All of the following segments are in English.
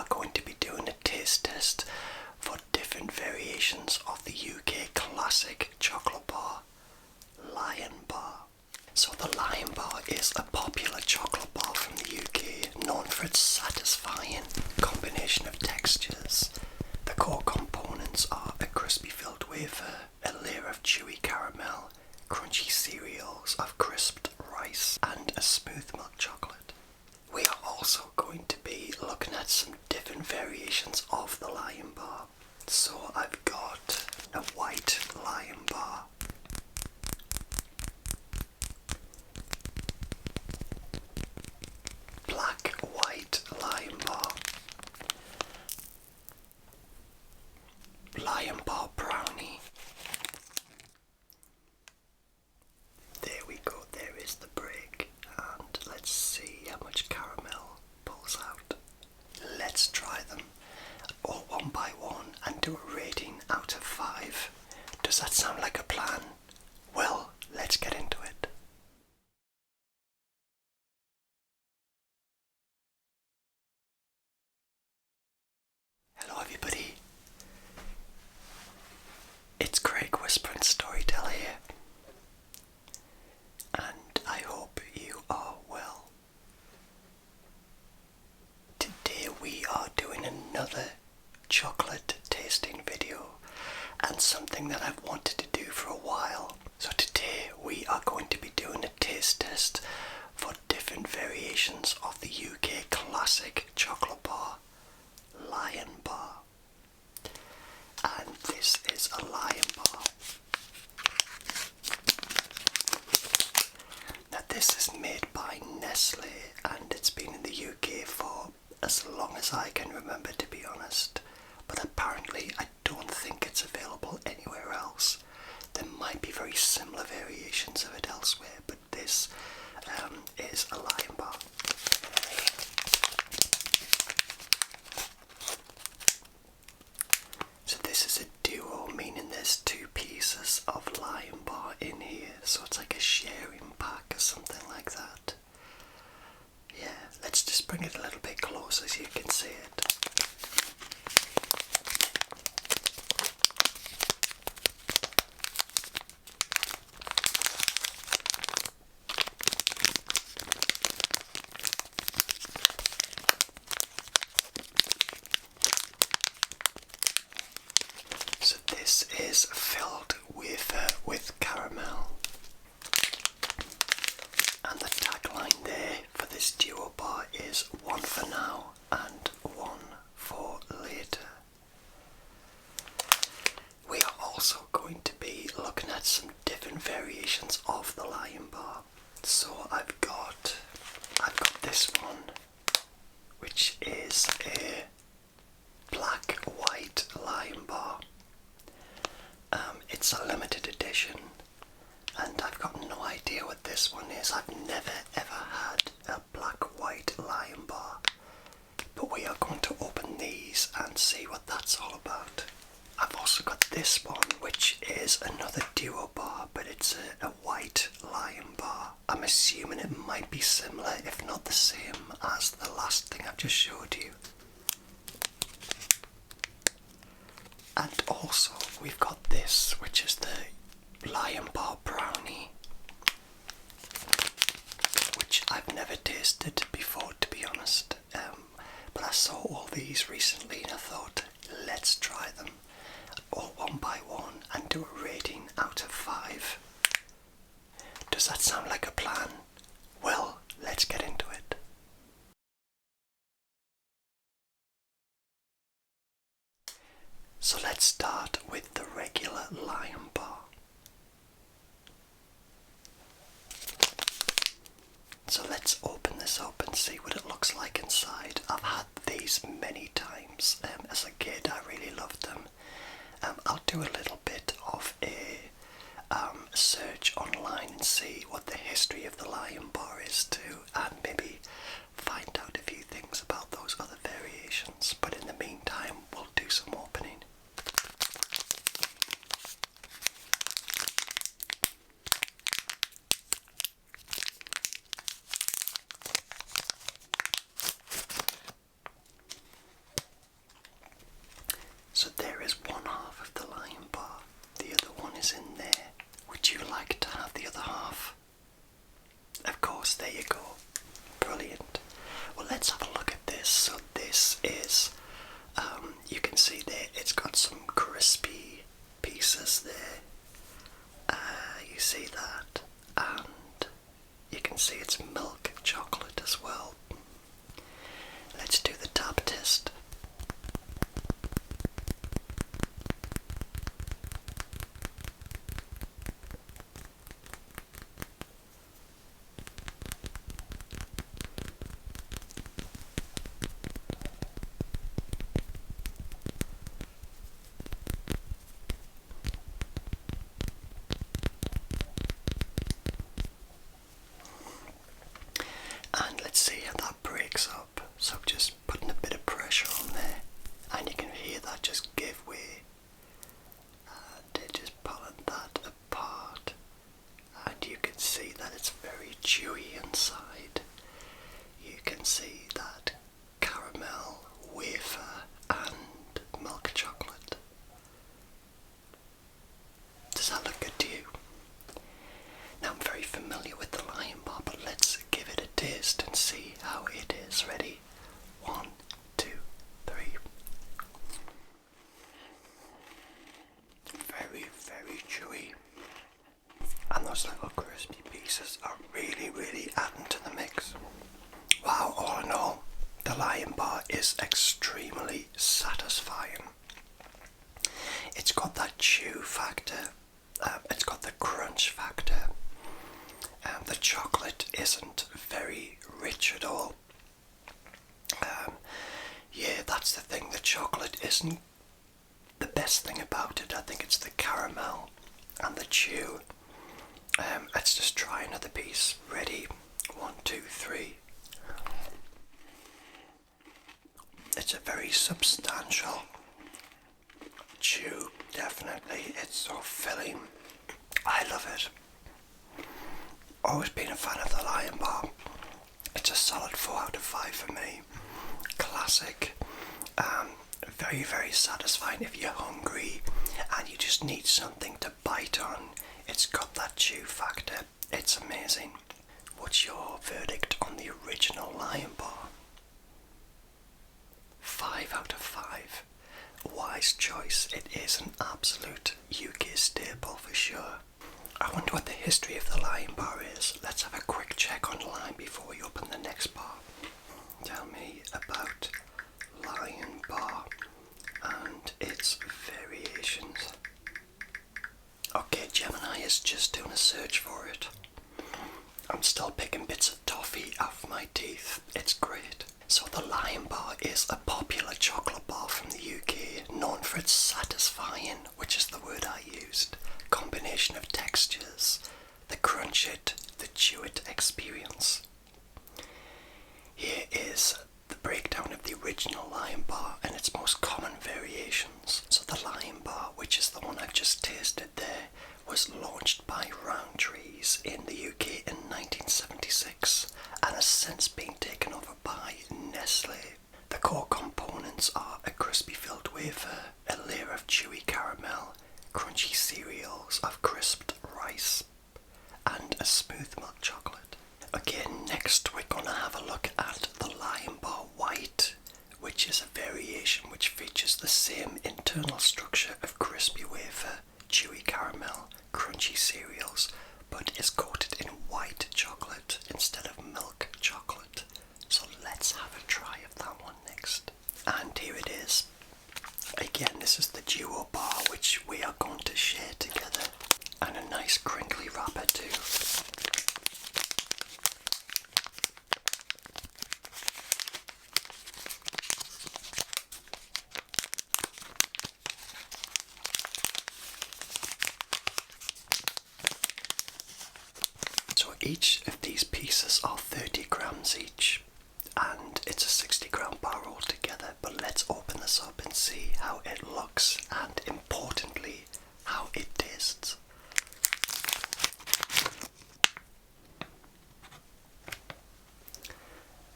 are going to be doing a taste test for different variations of the UK classic chocolate bar, Lion Bar. So the Lion Bar is a popular chocolate bar from the UK, known for its satisfying combination of textures. The core components are a crispy filled wafer, a layer of chewy caramel, crunchy cereals of crisped rice, and a smooth milk chocolate. We are also going to be looking at some different variations of the Lion Bar. So I've got a white Lion Bar, black white Lion Bar, Lion Bar Brownie. There we go, there is the break, and let's see how much caramel pulls out. Let's try them all one by one and do a rating out of 5. Does that sound like a plan? Well, let's get into it. Hello everybody, it's Craig whispering Storyteller here, and I hope you are well. Today we are doing another chocolate tasting video, and something that I've wanted to do for a while. So today we are going to be doing a taste test for different variations of the UK classic chocolate bar, Lion Bar. And this is a Lion Bar. Now this is made by Nestlé, and it's been in the UK for as long as I can remember, to be honest. But apparently I don't think it's available anywhere else. There might be very similar variations of it elsewhere, but this is a Lion Bar. So this is a duo, meaning there's 2 pieces of Lion Bar in here, so it's like a sharing pack or something like that. Yeah, let's just bring it a little bit closer so you can see it. So this is filled with caramel, and the tagline there for this duo bar is 1 for now and 1 for later. We are also going to be looking at some different variations of the Lion Bar. So I've got this one, which is a black white Lion Bar. It's a limited edition, and I've got no idea what this one is. I've never ever had a black white Lion Bar, but we are going to open these and see what that's all about. I've also got this one, which is another duo bar, but it's a white Lion Bar. I'm assuming it might be similar, if not the same, as the last thing I've just showed you. And also we've got this, which is the Lion Bar Brownie, which I've never tasted before, to be honest, but I saw all these recently and I thought, let's try them all one by one and do a rating out of 5. Does that sound like a plan? Well, let's get into it. So let's start with the regular Lion Bar. So let's open this up and see what it looks like inside. I've had these many times. As a kid I really loved them. I'll do a little bit of a search online and see what the history of the Lion Bar is too, and maybe find out a few things about those other variations. But in the meantime, we'll do some opening. So this is, you can see there, it's got some crispy pieces there. You see that, and you can see it's milk chocolate as well. Let's do the tap test. And let's see how that breaks up. So just putting a bit of pressure on there, and you can hear that just give way. And just pulling that apart, and you can see that it's very chewy inside. You can see that caramel, wafer, and milk chocolate. Does that look good to you? Now I'm very familiar with the Lion Bar, but let's give it a taste and see how it is. Ready? 1, 2, 3. Very, very chewy. And those little crispy pieces are really, really adding to the mix. Wow, all in all, the Lion Bar is extremely satisfying. It's got that chew factor, it's got the crunch factor. The chocolate isn't very rich at all. Yeah, that's the thing, the chocolate isn't the best thing about it. I think it's the caramel and the chew. Let's just try another piece. Ready? 1, 2, 3. It's a very substantial chew, definitely. It's so filling. I love it. Always been a fan of the Lion Bar. It's a solid 4 out of 5 for me. Classic. Very, very satisfying if you're hungry and you just need something to bite on. It's got that chew factor. It's amazing. What's your verdict on the original Lion Bar? 5 out of 5. Wise choice. It is an absolute UK staple for sure. I wonder what the history of the Lion Bar is. Let's have a quick check online before we open the next bar. Tell me about Lion Bar and its variations. Okay, Gemini is just doing a search for it. I'm still picking bits of toffee off my teeth. It's great. So the Lion Bar is a popular chocolate bar from the UK, known for its satisfying, which is the word I used, combination of textures, the crunch it, the chew it experience. Here is the breakdown of the original Lion Bar and its most common variations. So the Lion Bar, which is the one I've just tasted there, was launched by Roundtrees in the UK in 1976 and has since been taken over by Nestlé. The core components are a crispy filled wafer, a layer of chewy caramel, crunchy cereals of crisped rice, and a smooth milk chocolate. Okay, next we're going to have a look at the Lion Bar White, which is a variation which features the same internal structure of crispy wafer, chewy caramel, crunchy cereals, but is coated in white chocolate instead of milk chocolate. So let's have a try of that one next. And here it is. Again, this is the duo bar which we are going to share together, and a nice crinkly wrapper too. So each of these pieces are 30 grams each, and it's a 60-gram bar altogether. But let's open this up and see how it looks, and importantly, how it tastes.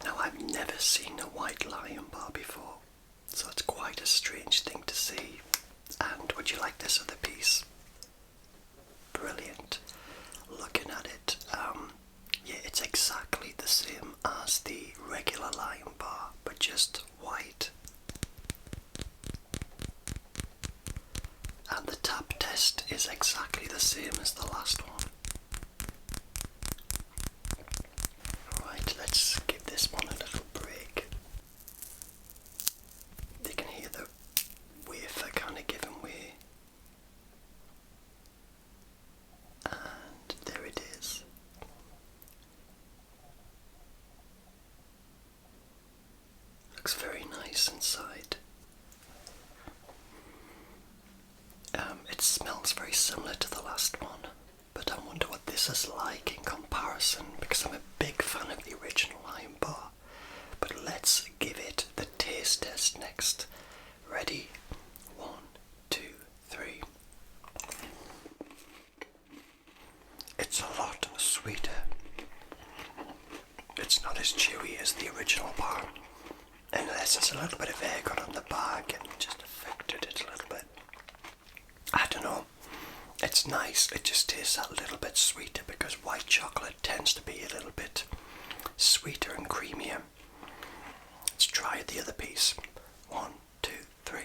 Now, I've never seen a white Lion Bar before, so it's quite a strange thing to see. And would you like this other piece? Brilliant. Looking at it, yeah, it's exactly the same as the regular Lion Bar, but just just white. And the tap test is exactly the same as the last one. Right, let's give this one a little break. You can hear the wafer kind of giving way. And there it is. Looks very nice inside. It smells very similar to the last one, but I wonder what this is like in comparison, because I'm a big fan of the original Lion Bar. But let's give it the taste test next. Ready? 1, 2, 3. It's a lot sweeter. It's not as chewy as the original bar, unless there's a little bit of air got on the bag and just affected it a little bit. I don't know. It's nice. It just tastes a little bit sweeter because white chocolate tends to be a little bit sweeter and creamier. Let's try the other piece. 1, 2, 3.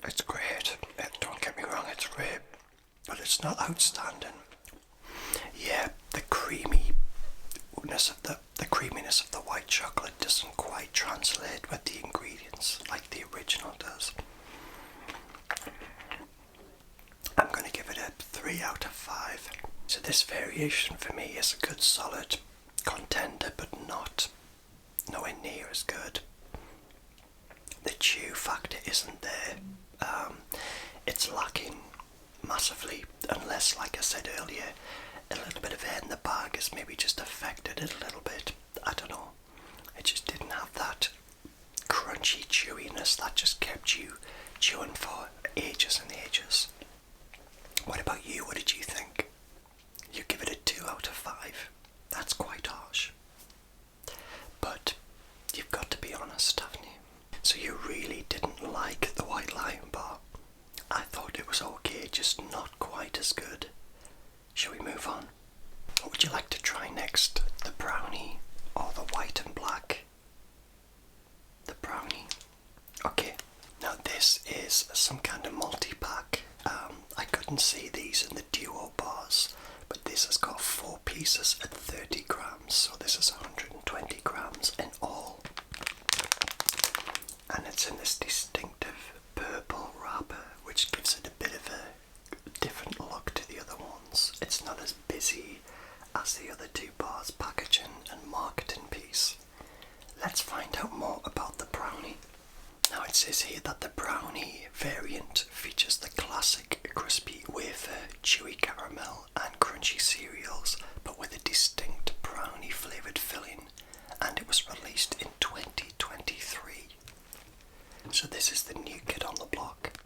It's great. Don't get me wrong, it's great, but it's not outstanding. Yeah, the creaminess of the white chocolate doesn't quite translate with the ingredients like the original does. I'm going to give it a 3 out of 5. So this variation for me is a good solid contender, but nowhere near as good. The chew factor isn't there. It's lacking massively, unless, like I said earlier, a little bit of air in the bag has maybe just affected it a little bit. I don't know. It just didn't have that crunchy chewiness that just kept you chewing for ages and ages. What about you? What did you think? You give it a 2 out of 5. That's quite harsh. But you've got to be honest, haven't you? So you really didn't like the White Lion Bar? I thought it was okay, just not quite as good. Shall we move on? What would you like to try next? The brownie or the white and black? The brownie. Okay, now this is some kind of multi-pack. I couldn't see these in the duo bars, but this has got 4 pieces at 30 grams, so this is 120 grams in all. And it's in this distinctive purple wrapper, which gives it a bit of a different look to the other ones. It's not as busy as the other 2 bars packaging and marketing piece. Let's find out more about the brownie. Now it says here that the brownie variant features the classic crispy wafer, chewy caramel and crunchy cereals, but with a distinct brownie flavoured filling, and it was released in 2023. So this is the new kid on the block.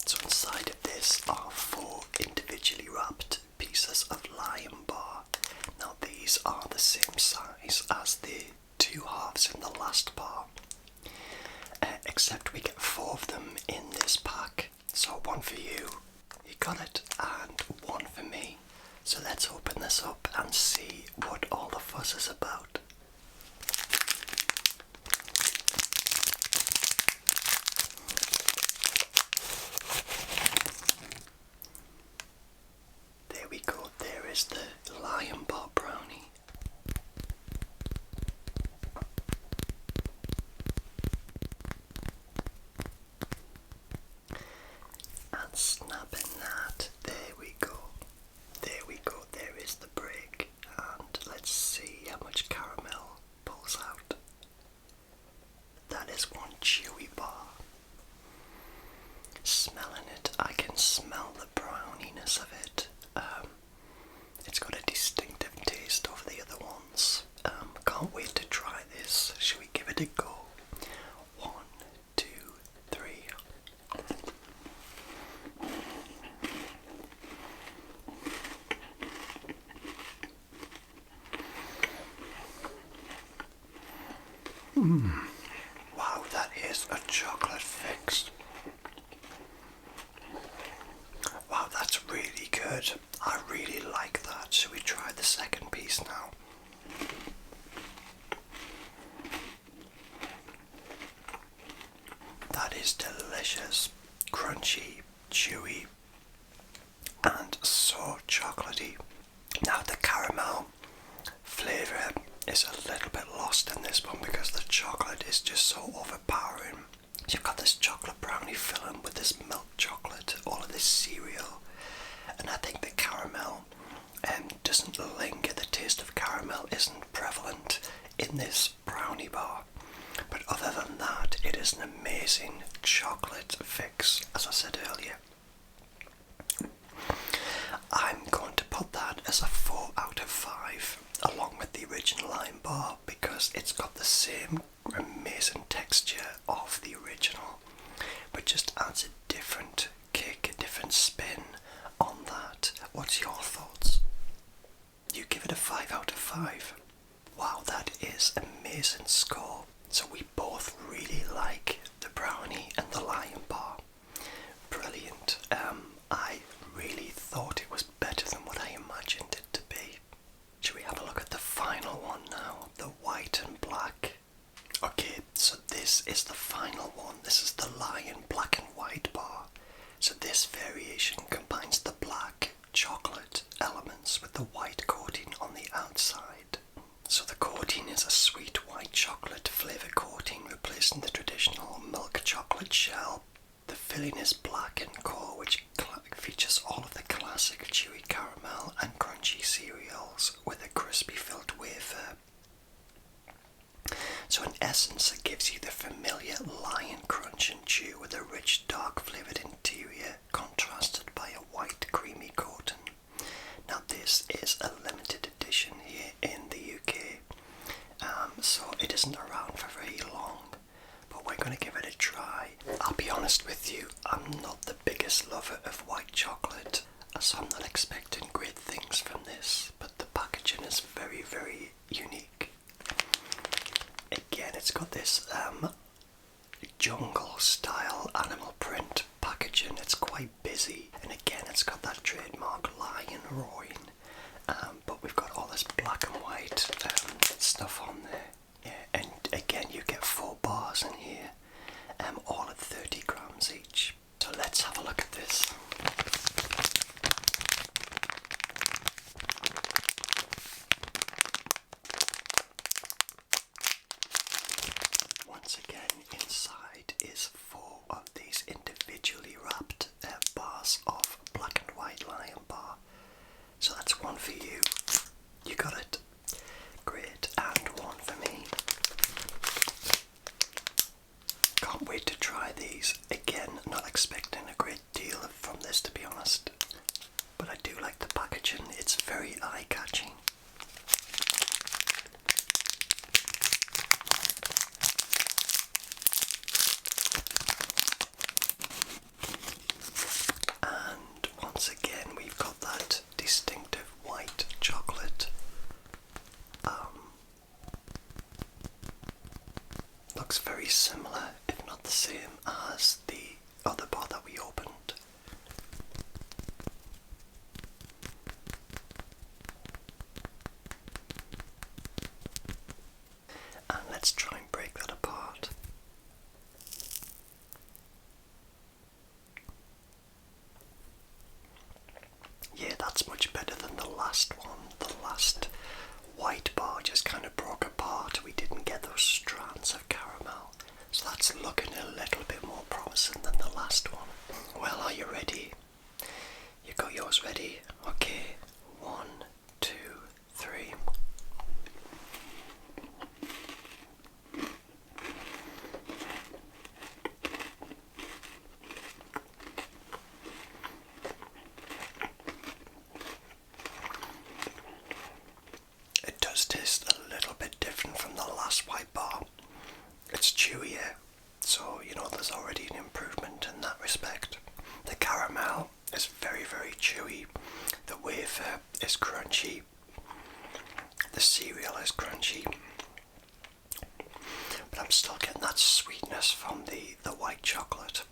So inside of this are 4 individually wrapped pieces of Lion Bar. Now these are the same size as the 2 halves in the last bar, except we get 4 of them in this pack. So 1 for you, you got it, and 1 for me. So let's open this up and see what all the fuss is about. There we go, there is the Lion Bar brownie. And snapping that, there we go. There we go, there is the break. And let's see how much caramel pulls out. That is 1 chewy bar. Smelling it, I can smell the browniness of it. It's got a distinctive taste over the other ones. Can't wait to try this. Shall we give it a go? 1, 2, 3. Wow, that is a chocolate fix. good. I really like that. Should we try the second piece now? That is delicious, crunchy, chewy, and so chocolatey. Now the caramel flavour is a little bit lost in this one because the chocolate is just so overpowering. You've got this chocolate brownie filling with this milk chocolate, all of this cereal, and I think the caramel doesn't linger. The taste of caramel isn't prevalent in this brownie bar, but other than that, it is an amazing chocolate fix, as I said earlier. I'm going to put that as a 4 out of 5 along with the original lime bar because it's got the same amazing texture of the original, but just adds a different kick, a different spin on that. What's your thoughts? You give it a 5 out of 5. Wow, that is an amazing score. So we both really like the brownie and the lime bar. Brilliant. I really thought it was better than what I imagined it to be. Should we have a look at the final one now? The white and black. Okay, so this is the final one. This is the Lion black and white bar. So this variation combines the black chocolate elements with the white coating on the outside. So the coating is a sweet white chocolate flavour coating, replacing the traditional milk chocolate shell. The filling is black and core, which features all of the classic chewy caramel and crunchy cereals with a crispy filled wafer. So in essence, it gives you the familiar lion crunch and chew with a rich dark flavoured interior contrasted by a white creamy coating. Now this is a limited edition here in the UK, so it isn't around for very long, but we're going to give it a try. I'll be honest with you, I'm not the biggest lover of white chocolate, so I'm not expecting great things from this, but the packaging is very, very unique. Again, it's got this jungle style animal print packaging. It's quite busy, and again it's got that trademark lion roaring, but we've got all this black and white stuff on there. Yeah, and again you get 4 bars in here, all at 30 grams each. So let's have a look at this. Once again, inside is 4 of these individually wrapped bars of black and white lion bar. So that's 1 for you. You got it. Great. And 1 for me. Can't wait to try these. Again, not expecting a great deal from this, to be honest. But I do like the packaging. It's very eye-catching. And once again, we've got that distinctive white chocolate. Looks very similar, if not the same, as the other bar that we opened. And let's try and break that apart. Yeah, that's much better than the last one. The last white bar just kind of broke apart. We didn't get those strands of caramel. So that's looking a little bit more promising than the last one. Well, are you ready? You got yours ready? Okay. 1, 2, 3. It does taste a little bit different from the last white bar. It's chewier, so you know there's already an improvement in that respect. The caramel is very, very chewy. The wafer is crunchy. The cereal is crunchy. But I'm still getting that sweetness from the white chocolate.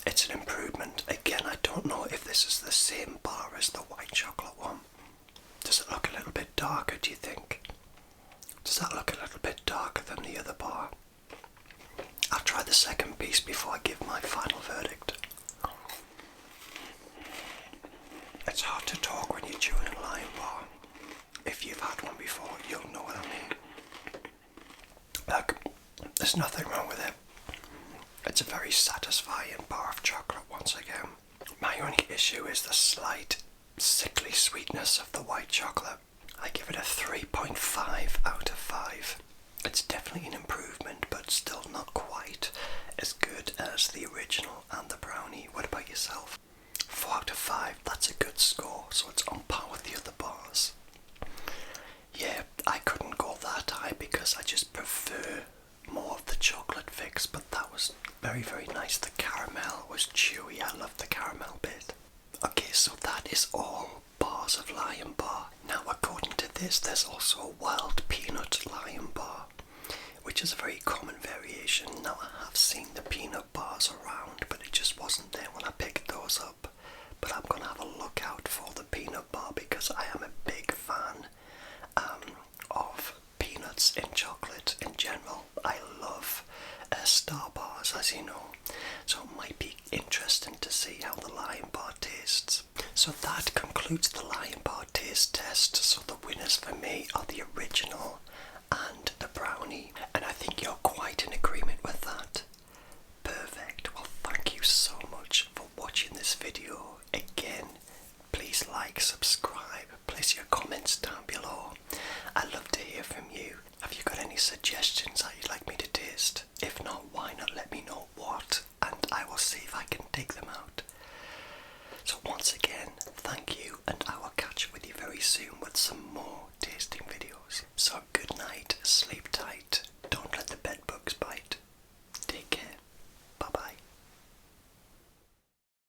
It's an improvement. Again, I don't know if this is the same bar as the white There's nothing wrong with it. It's a very satisfying bar of chocolate once again. My only issue is the slight sickly sweetness of the white chocolate. I give it a 3.5 out of 5. It's definitely an improvement, but still not quite as good as the original and the brownie. What about yourself? 4 out of 5, that's a good score, so it's on par with the other bars. Yeah, I couldn't go that high because I just prefer more of the chocolate fix, but that was very, very nice. The caramel was chewy. I love the caramel bit. Okay, so that is all bars of Lion Bar. Now, according to this, there's also a wild peanut Lion Bar, which is a very common variation. Now, I have seen the peanut bars around, but it just wasn't there when I picked those up. But I'm going to have a look out for the peanut bar because I am a big fan of peanuts in chocolate in general. I love Star Bars, as you know, so it might be interesting to see how the Lion Bar tastes. So that concludes the Lion Bar taste test. So the winners for me are the original and the brownie, and I think you're quite in agreement with that. Perfect. Well, thank you so much for watching this video. Again, please like, subscribe, place your comments down below. I'd love to hear from you. Have you got any suggestions that you'd like me to taste? If not, why not let me know what, and I will see if I can dig them out. So once again, thank you, and I will catch up with you very soon with some more tasting videos. So good night, sleep